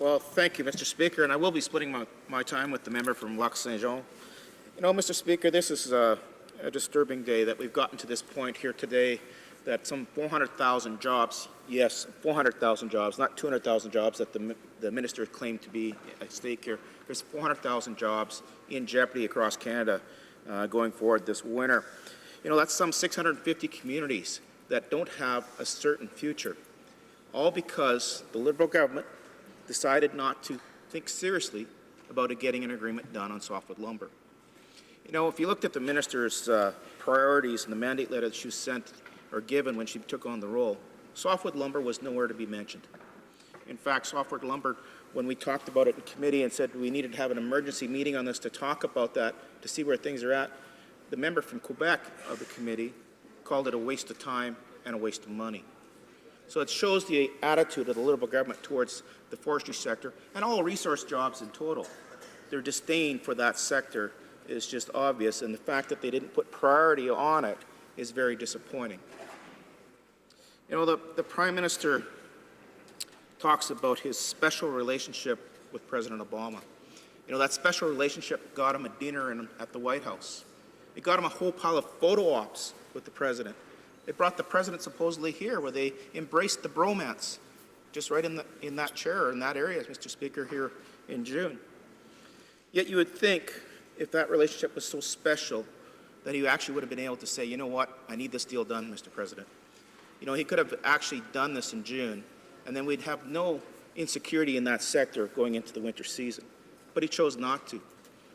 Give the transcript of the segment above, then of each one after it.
Well, thank you, Mr. Speaker, and I will be splitting my time with the member from Lac Saint-Jean. You know, Mr. Speaker, this is a disturbing day that we've gotten to this point here today that some 400,000 jobs, yes, 400,000 jobs, not 200,000 jobs that the minister claimed to be at stake here. There's 400,000 jobs in jeopardy across Canada going forward this winter. You know, that's some 650 communities that don't have a certain future, all because the Liberal government decided not to think seriously about getting an agreement done on softwood lumber. You know, if you looked at the minister's priorities and the mandate letter that she sent or given when she took on the role, softwood lumber was nowhere to be mentioned. In fact, softwood lumber, when we talked about it in committee and said we needed to have an emergency meeting on this to talk about that, to see where things are at, the member from Quebec of the committee called it a waste of time and a waste of money. So it shows the attitude of the Liberal government towards the forestry sector and all resource jobs in total. Their disdain for that sector is just obvious, and the fact that they didn't put priority on it is very disappointing. You know, the Prime Minister talks about his special relationship with President Obama. You know, that special relationship got him a dinner at the White House. It got him a whole pile of photo ops with the President. It brought the President supposedly here where they embraced the bromance, just right in that chair, in that area, Mr. Speaker, here in June. Yet you would think if that relationship was so special that he actually would have been able to say, you know what, I need this deal done, Mr. President. You know, he could have actually done this in June, and then we'd have no insecurity in that sector going into the winter season. But he chose not to.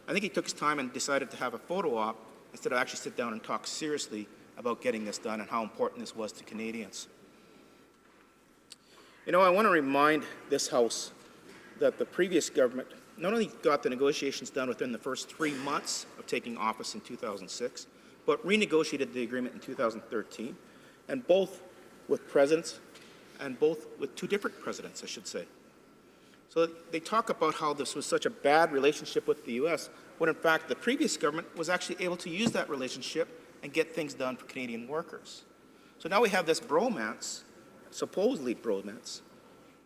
I think he took his time and decided to have a photo op instead of actually sit down and talk seriously about getting this done and how important this was to Canadians. You know, I want to remind this House that the previous government not only got the negotiations done within the first 3 months of taking office in 2006, but renegotiated the agreement in 2013, and both with presidents and both with two different presidents, I should say. So they talk about how this was such a bad relationship with the U.S., when in fact the previous government was actually able to use that relationship and get things done for Canadian workers. So now we have this bromance, supposedly bromance,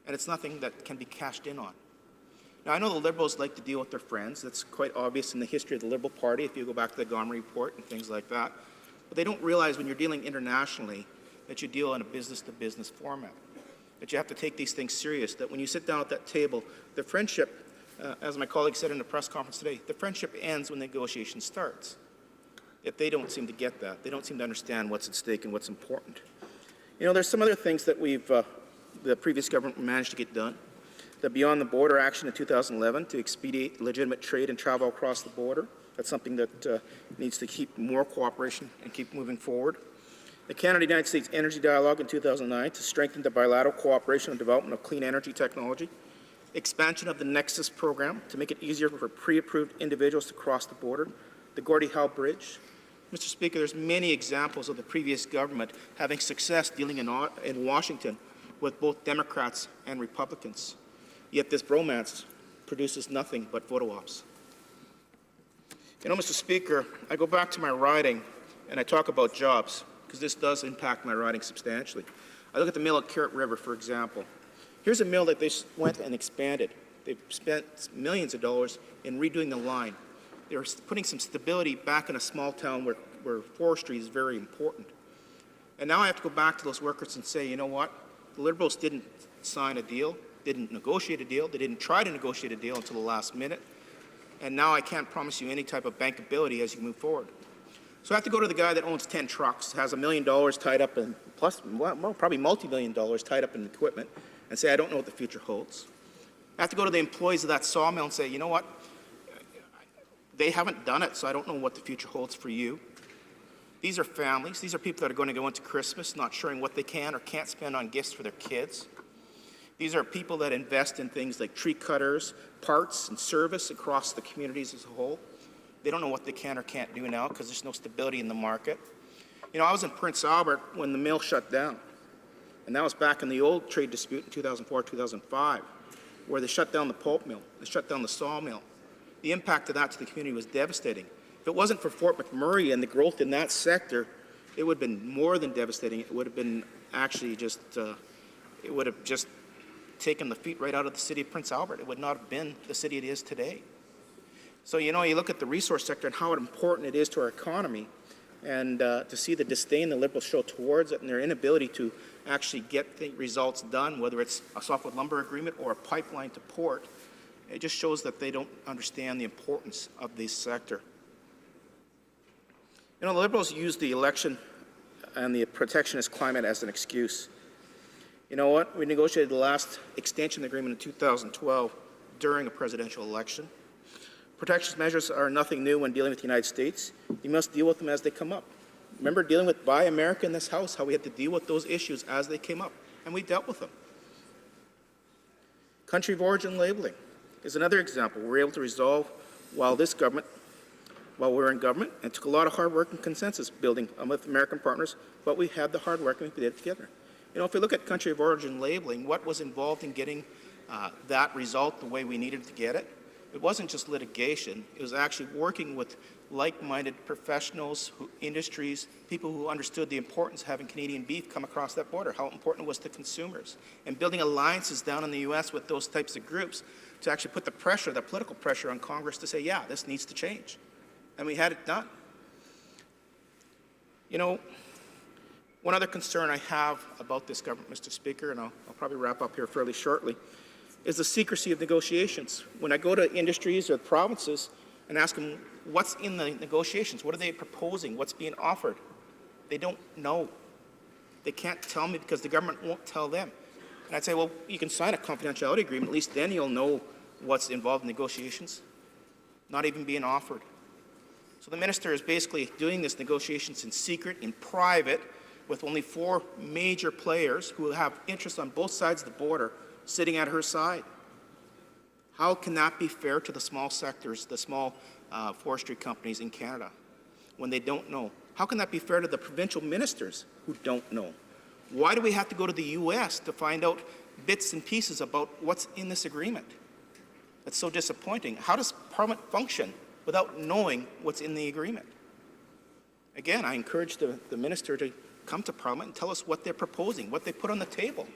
and it's nothing that can be cashed in on. Now, I know the Liberals like to deal with their friends. That's quite obvious in the history of the Liberal Party, if you go back to the Gomery Report and things like that. But they don't realize when you're dealing internationally that you deal in a business-to-business format, that you have to take these things serious, that when you sit down at that table, the friendship, as my colleague said in the press conference today, the friendship ends when the negotiation starts. Yet they don't seem to get that. They don't seem to understand what's at stake and what's important. You know, there's some other things that the previous government managed to get done. The Beyond the Border action in 2011 to expedite legitimate trade and travel across the border. That's something that needs to keep more cooperation and keep moving forward. The Canada-United States Energy Dialogue in 2009 to strengthen the bilateral cooperation and development of clean energy technology. Expansion of the Nexus program to make it easier for pre-approved individuals to cross the border. The Gordie Howe Bridge. Mr. Speaker, there's many examples of the previous government having success dealing in Washington with both Democrats and Republicans. Yet this bromance produces nothing but photo ops. You know, Mr. Speaker, I go back to my riding and I talk about jobs because this does impact my riding substantially. I look at the mill at Carrot River, for example. Here's a mill that they went and expanded. They've spent millions of dollars in redoing the line. They're putting some stability back in a small town where forestry is very important. And now I have to go back to those workers and say, you know what? The Liberals didn't sign a deal, didn't negotiate a deal, they didn't try to negotiate a deal until the last minute, and now I can't promise you any type of bankability as you move forward. So I have to go to the guy that owns 10 trucks, has $1 million tied up in, plus, well, probably multi-million dollars tied up in equipment, and say, I don't know what the future holds. I have to go to the employees of that sawmill and say, you know what? They haven't done it, so I don't know what the future holds for you. These are families. These are people that are going to go into Christmas not sure what they can or can't spend on gifts for their kids. These are people that invest in things like tree cutters, parts, and service across the communities as a whole. They don't know what they can or can't do now because there's no stability in the market. You know, I was in Prince Albert when the mill shut down, and that was back in the old trade dispute in 2004, 2005, where they shut down the pulp mill, they shut down the sawmill. The impact of that to the community was devastating. If it wasn't for Fort McMurray and the growth in that sector, it would have been more than devastating. It would have been actually just, it would have just taken the feet right out of the city of Prince Albert. It would not have been the city it is today. So, you know, you look at the resource sector and how important it is to our economy, and to see the disdain the Liberals show towards it and their inability to actually get the results done, whether it's a softwood lumber agreement or a pipeline to port, it just shows that they don't understand the importance of this sector. You know, the Liberals use the election and the protectionist climate as an excuse. You know what? We negotiated the last extension agreement in 2012 during a presidential election. Protectionist measures are nothing new when dealing with the United States. You must deal with them as they come up. Remember dealing with Buy America in this House, how we had to deal with those issues as they came up, and we dealt with them. Country of origin labeling is another example. We were able to resolve while we were in government, and it took a lot of hard work and consensus building with American partners, but we had the hard work and we did it together. You know, if we look at country of origin labeling, what was involved in getting that result the way we needed to get it? It wasn't just litigation. It was actually working with like-minded professionals, industries, people who understood the importance of having Canadian beef come across that border, how important it was to consumers, and building alliances down in the U.S. with those types of groups to actually put the pressure, the political pressure on Congress to say, yeah, this needs to change. And we had it done. You know, one other concern I have about this government, Mr. Speaker, and I'll probably wrap up here fairly shortly, is the secrecy of negotiations. When I go to industries or provinces and ask them what's in the negotiations, what are they proposing, what's being offered, they don't know. They can't tell me because the government won't tell them. And I'd say, well, you can sign a confidentiality agreement, at least then you'll know what's involved in negotiations. Not even being offered. So the minister is basically doing this negotiations in secret, in private, with only 4 major players who have interests on both sides of the border sitting at her side. How can that be fair to the small sectors, the small forestry companies in Canada, when they don't know? How can that be fair to the provincial ministers who don't know? Why do we have to go to the U.S. to find out bits and pieces about what's in this agreement? That's so disappointing. How does Parliament function without knowing what's in the agreement? Again, I encourage the minister to come to Parliament and tell us what they're proposing, what they put on the table.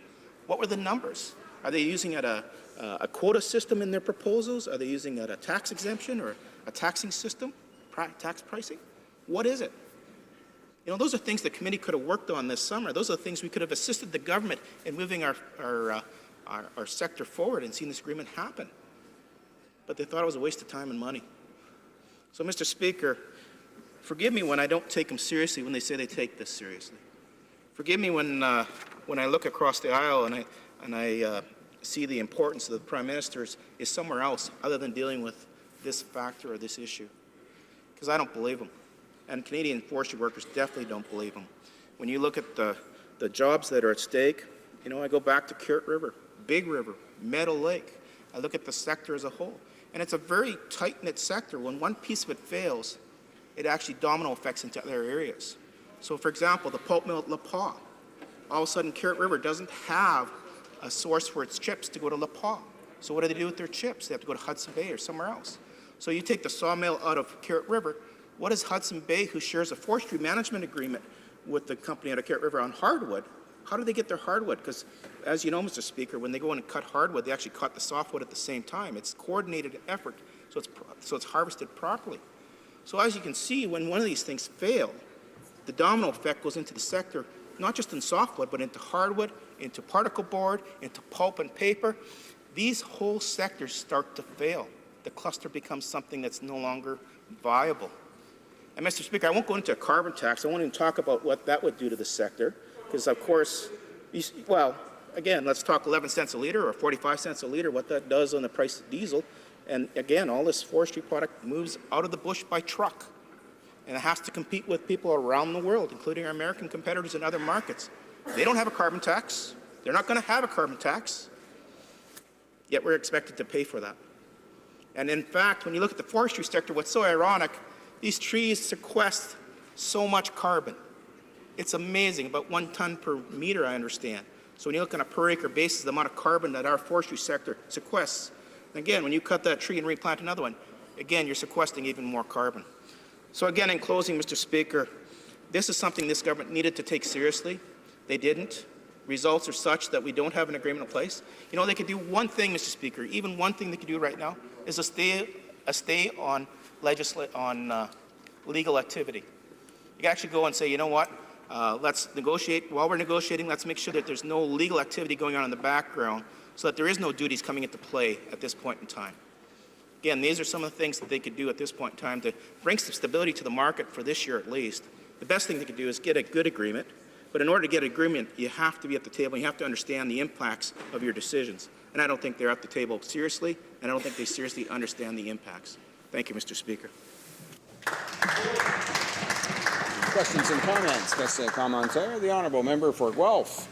What were the numbers? Are they using a quota system in their proposals? Are they using a tax exemption or a taxing system, tax pricing? What is it? You know, those are things the committee could have worked on this summer. Those are the things we could have assisted the government in moving our sector forward and seen this agreement happen. But they thought it was a waste of time and money. So, Mr. Speaker, forgive me when I don't take them seriously when they say they take this seriously. Forgive me when I look across the aisle and I see the importance of the Prime Minister's is somewhere else other than dealing with this factor or this issue. Because I don't believe them. And Canadian forestry workers definitely don't believe them. When you look at the jobs that are at stake, you know, I go back to Kirt River, Big River, Meadow Lake. I look at the sector as a whole. And it's a very tight-knit sector. When one piece of it fails, it actually domino effects into other areas. So, for example, the pulp mill at La Pas. All of a sudden, Kirt River doesn't have a source for its chips to go to La Pas. So what do they do with their chips? They have to go to Hudson Bay or somewhere else. So you take the sawmill out of Kirt River. What is Hudson Bay, who shares a forestry management agreement with the company out of Kirt River on hardwood? How do they get their hardwood? Because, as you know, Mr. Speaker, when they go in and cut hardwood, they actually cut the softwood at the same time. It's coordinated effort, so it's harvested properly. So as you can see, when one of these things fail, the domino effect goes into the sector, not just in softwood, but into hardwood, into particle board, into pulp and paper. These whole sectors start to fail. The cluster becomes something that's no longer viable. And, Mr. Speaker, I won't go into a carbon tax. I won't even talk about what that would do to the sector, because, of course, well, again, let's talk 11 cents a litre or 45 cents a litre, what that does on the price of diesel. And, again, all this forestry product moves out of the bush by truck. And it has to compete with people around the world, including our American competitors in other markets. They don't have a carbon tax. They're not going to have a carbon tax. Yet we're expected to pay for that. And in fact, when you look at the forestry sector, what's so ironic, these trees sequester so much carbon. It's amazing, about 1 ton per meter, I understand. So when you look on a per acre basis, the amount of carbon that our forestry sector sequesters, and again, when you cut that tree and replant another one, again, you're sequestering even more carbon. So again, in closing, Mr. Speaker, this is something this government needed to take seriously. They didn't. results are such that we don't have an agreement in place, you know, they could do one thing, Mr. Speaker, even one thing they could do right now is a stay on legal activity. You can actually go and say, you know what, let's negotiate. While we're negotiating, let's make sure that there's no legal activity going on in the background so that there is no duties coming into play at this point in time. Again, these are some of the things that they could do at this point in time to bring some stability to the market for this year at least. The best thing they could do is get a good agreement, but in order to get an agreement, you have to be at the table. You have to understand the impacts of your decisions. And I don't think they're at the table seriously, and I don't think they seriously understand the impacts. Thank you, Mr. Speaker. Questions and comments. Question commentaire. The honourable member for Guelph.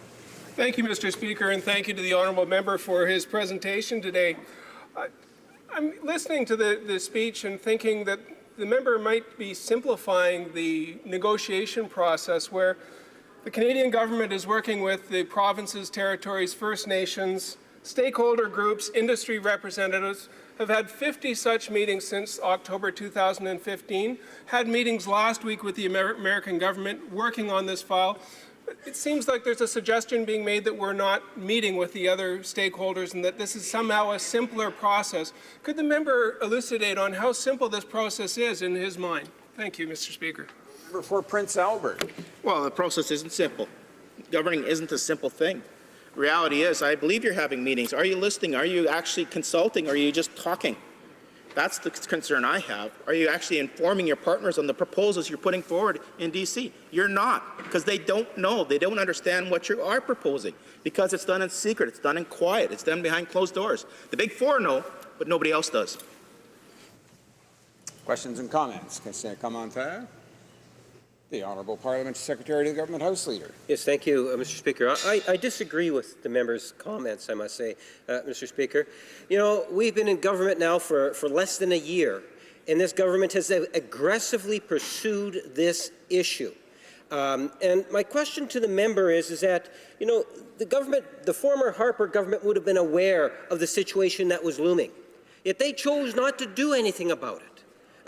Thank you, Mr. Speaker, and thank you to the honourable member for his presentation today. I'm listening to the speech and thinking that the member might be simplifying the negotiation process where the Canadian government is working with the provinces, territories, First Nations, stakeholder groups, industry representatives, have had 50 such meetings since October 2015, had meetings last week with the American government working on this file. It seems like there's a suggestion being made that we're not meeting with the other stakeholders and that this is somehow a simpler process. Could the member elucidate on how simple this process is in his mind? Thank you, Mr. Speaker. Member for Prince Albert. Well, the process isn't simple. Governing isn't a simple thing. Reality is, I believe you're having meetings. Are you listening? Are you actually consulting? Or are you just talking? That's the concern I have. Are you actually informing your partners on the proposals you're putting forward in D.C.? You're not, because they don't know. They don't understand what you are proposing, because it's done in secret. It's done in quiet. It's done behind closed doors. The Big Four know, but nobody else does. Questions and comments. Question commentaire. The Honourable Parliamentary Secretary to the Government House Leader. Yes, thank you, Mr. Speaker. I disagree with the member's comments, I must say, Mr. Speaker. You know, we've been in government now for less than a year, and this government has aggressively pursued this issue. And my question to the member is that, you know, the former Harper government would have been aware of the situation that was looming, yet they chose not to do anything about it.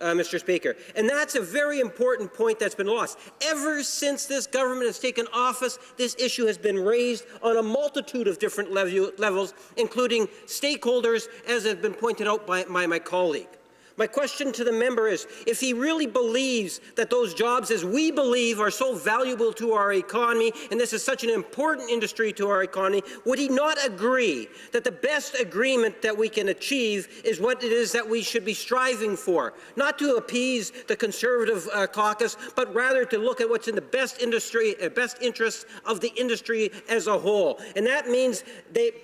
Mr. Speaker. And that's a very important point that's been lost. Ever since this government has taken office, this issue has been raised on a multitude of different levels, including stakeholders, as has been pointed out by my colleague. My question to the member is, if he really believes that those jobs, as we believe, are so valuable to our economy, and this is such an important industry to our economy, would he not agree that the best agreement that we can achieve is what it is that we should be striving for? Not to appease the Conservative caucus, but rather to look at what's in the best interests of the industry as a whole. And that means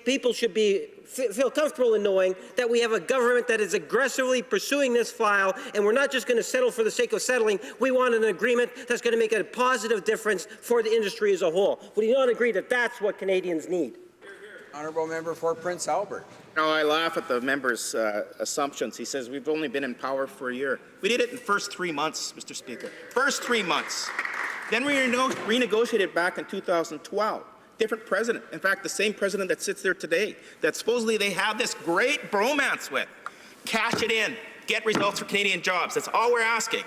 people should feel comfortable in knowing that we have a government that is aggressively pursuing this file, and we're not just going to settle for the sake of settling. We want an agreement that's going to make a positive difference for the industry as a whole. Would you not agree that that's what Canadians need? Honourable member for Prince Albert. No, I laugh at the member's assumptions. He says we've only been in power for a year. We did it in the first 3 months, Mr. Speaker. First 3 months. Then we renegotiated back in 2012. Different president. In fact, the same president that sits there today, that supposedly they have this great bromance with. Cash it in. Get results for Canadian jobs. That's all we're asking.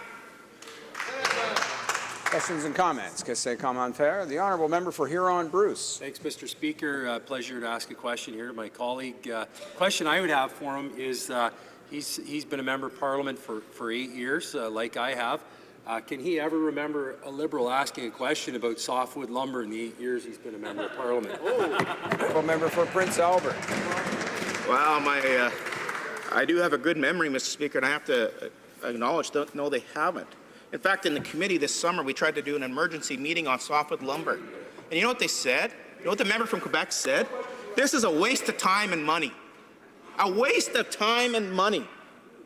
Questions and comments. Question commentaire. The Honourable member for Huron-Bruce. Thanks, Mr. Speaker. Pleasure to ask a question here to my colleague. Question I would have for him is he's been a member of Parliament for 8 years, like I have. Can he ever remember a Liberal asking a question about softwood lumber in the 8 years he's been a member of Parliament? Honourable member for Prince Albert. Well, I do have a good memory, Mr. Speaker, and I have to acknowledge, no, they haven't. In fact, in the committee this summer, we tried to do an emergency meeting on softwood lumber. And you know what they said? You know what the member from Quebec said? This is a waste of time and money. A waste of time and money.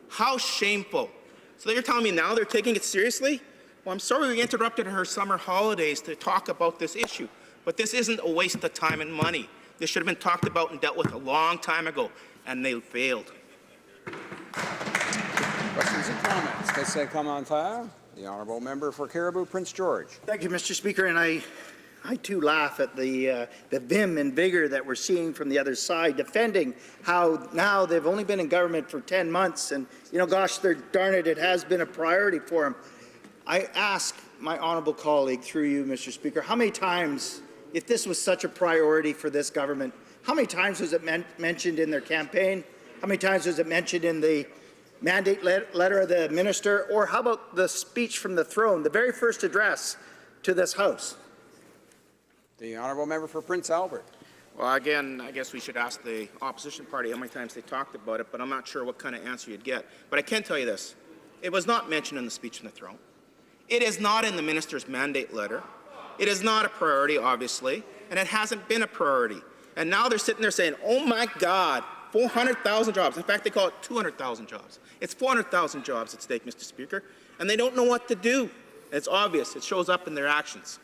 How shameful. So you're telling me now they're taking it seriously? Well, I'm sorry we interrupted her summer holidays to talk about this issue, but this isn't a waste of time and money. This should have been talked about and dealt with a long time ago, and they failed. Questions and comments. Question commentaire. The Honourable member for Caribou, Prince George. Thank you, Mr. Speaker, and I too laugh at the vim and vigor that we're seeing from the other side, defending how now they've only been in government for 10 months, and gosh, darn it, it has been a priority for them. I ask my honourable colleague, through you, Mr. Speaker, how many times if this was such a priority for this government, how many times was it mentioned in their campaign? How many times was it mentioned in the mandate letter of the minister? Or how about the speech from the throne, the very first address to this House? The honourable member for Prince Albert. Well, again, I guess we should ask the opposition party how many times they talked about it, but I'm not sure what kind of answer you'd get. But I can tell you this. It was not mentioned in the speech from the throne. It is not in the minister's mandate letter. It is not a priority, obviously, and it hasn't been a priority. And now they're sitting there saying, oh my God, 400,000 jobs. In fact, they call it 200,000 jobs. It's 400,000 jobs at stake, Mr. Speaker, and they don't know what to do. It's obvious. It shows up in their actions.